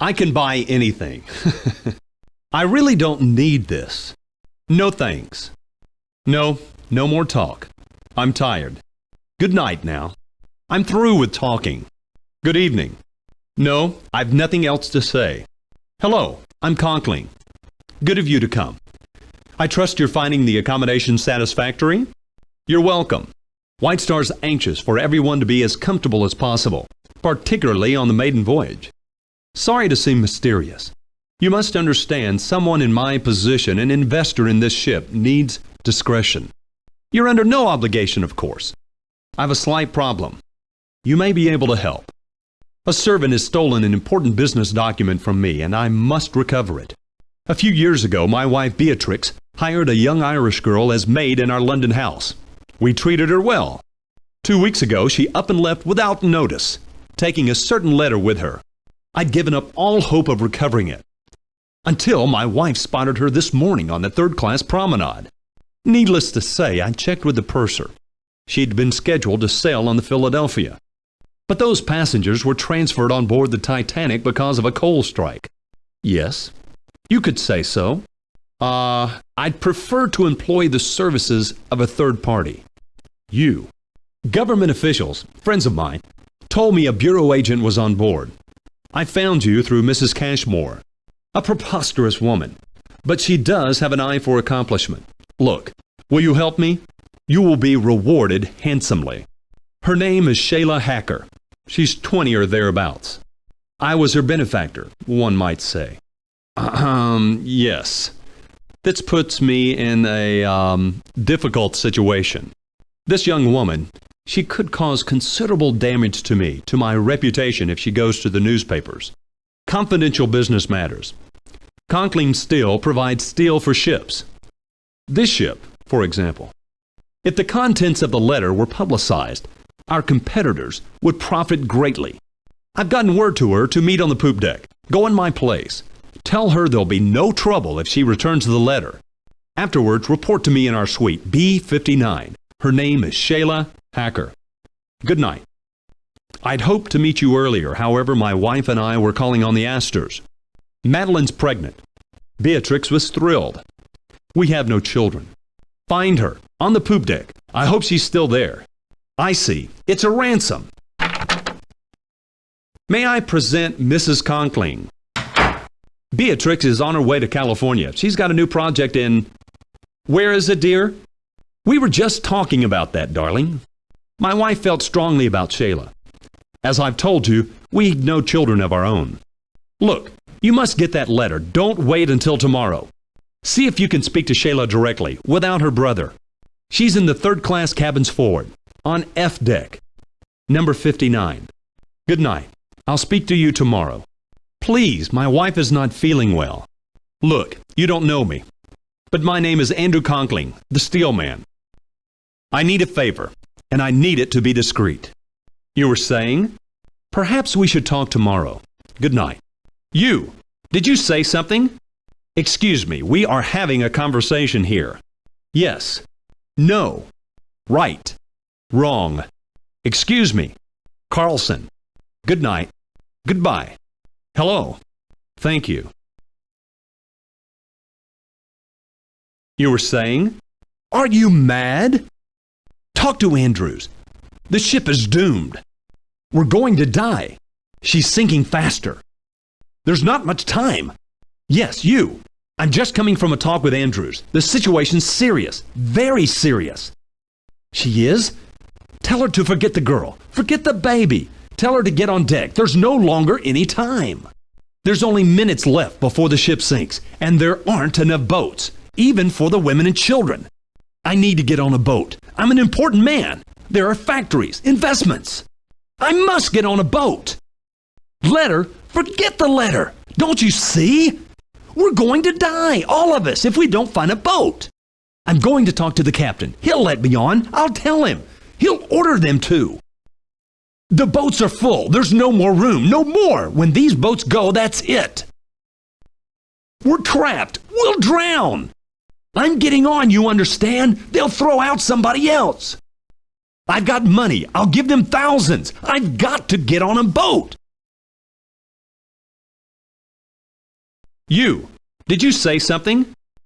I can buy anything. I really don't need this. No thanks. No more talk. I'm tired. Good night now. I'm through with talking. Good evening. No, I've nothing else to say. Hello, I'm Conkling. Good of you to come. I trust you're finding the accommodation satisfactory? You're welcome. White Star's anxious for everyone to be as comfortable as possible, particularly on the maiden voyage. Sorry to seem mysterious. You must understand someone in my position, an investor in this ship, needs discretion. You're under no obligation, of course. I have a slight problem. You may be able to help. A servant has stolen an important business document from me, and I must recover it. A few years ago, my wife Beatrix hired a young Irish girl as maid in our London house. We treated her well. 2 weeks ago, she up and left without notice, taking a certain letter with her. I'd given up all hope of recovering it, until my wife spotted her this morning on the third-class promenade. Needless to say, I checked with the purser. She'd been scheduled to sail on the Philadelphia. But those passengers were transferred on board the Titanic because of a coal strike. Yes, you could say so. I'd prefer to employ the services of a third party. You. Government officials, friends of mine, told me a bureau agent was on board. I found you through Mrs. Cashmore. A preposterous woman, but she does have an eye for accomplishment. Look, will you help me? You will be rewarded handsomely. Her name is Sheila Hacker. She's 20 or thereabouts. I was her benefactor, one might say. Yes. This puts me in a difficult situation. This young woman, she could cause considerable damage to me, to my reputation if she goes to the newspapers. Confidential business matters. Conkling Steel provides steel for ships. This ship, for example. If the contents of the letter were publicized, our competitors would profit greatly. I've gotten word to her to meet on the poop deck. Go in my place. Tell her there'll be no trouble if she returns the letter. Afterwards, report to me in our suite, B59. Her name is Sheila Hacker. Good night. I'd hoped to meet you earlier, however, my wife and I were calling on the Astors. Madeline's pregnant. Beatrix was thrilled. We have no children. Find her, on the poop deck. I hope she's still there. I see. It's a ransom. May I present Mrs. Conkling? Beatrix is on her way to California. She's got a new project in... Where is it, dear? We were just talking about that, darling. My wife felt strongly about Sheila. As I've told you, we've no children of our own. Look, you must get that letter. Don't wait until tomorrow. See if you can speak to Sheila directly, without her brother. She's in the third-class cabins forward, on F deck, number 59. Good night. I'll speak to you tomorrow. Please, my wife is not feeling well. Look, you don't know me, but my name is Andrew Conkling, the steel man. I need a favor, and I need it to be discreet. You were saying? Perhaps we should talk tomorrow. Good night. You! Did you say something? Excuse me, we are having a conversation here. Yes. No. Right. Wrong. Excuse me. Carlson. Good night. Goodbye. Hello. Thank you. You were saying? Are you mad? Talk to Andrews. The ship is doomed. We're going to die. She's sinking faster. There's not much time. Yes, you. I'm just coming from a talk with Andrews. The situation's serious. Very serious. She is? Tell her to forget the girl. Forget the baby. Tell her to get on deck. There's no longer any time. There's only minutes left before the ship sinks, and there aren't enough boats, even for the women and children. I need to get on a boat. I'm an important man. There are factories, investments. I must get on a boat. Letter? Forget the letter. Don't you see? We're going to die, all of us, if we don't find a boat. I'm going to talk to the captain. He'll let me on. I'll tell him. He'll order them to. The boats are full. There's no more room. No more. When these boats go, that's it. We're trapped. We'll drown. I'm getting on, you understand? They'll throw out somebody else. I've got money. I'll give them thousands. I've got to get on a boat. You! Did you say something?